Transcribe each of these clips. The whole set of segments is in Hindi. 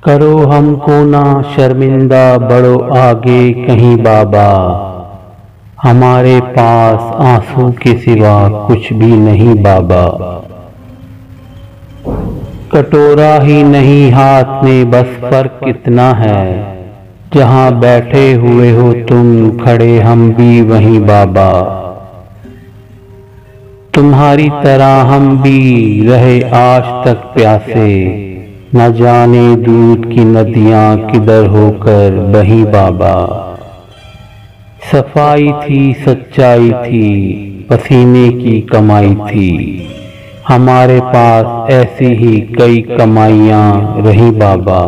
करो हमको ना शर्मिंदा, बढ़ो आगे कहीं बाबा। हमारे पास आंसू के सिवा कुछ भी नहीं बाबा। कटोरा ही नहीं हाथ में, बस फर्क इतना है, जहां बैठे हुए हो तुम, खड़े हम भी वहीं बाबा। तुम्हारी तरह हम भी रहे आज तक प्यासे, न जाने दूध की नदियां किधर होकर बही बाबा। सफाई थी, सच्चाई थी, पसीने की कमाई थी, हमारे पास ऐसी ही कई कमाइयां रही बाबा।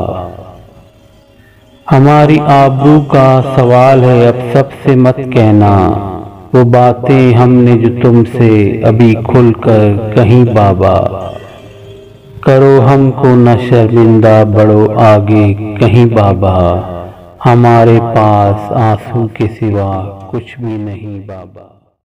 हमारी आबरू का सवाल है, अब सबसे मत कहना वो बातें हमने जो तुमसे अभी खुलकर कहीं बाबा। करो हमको न शर्मिंदा, बढ़ो आगे कहीं बाबा। हमारे पास आंसू के सिवा कुछ भी नहीं बाबा।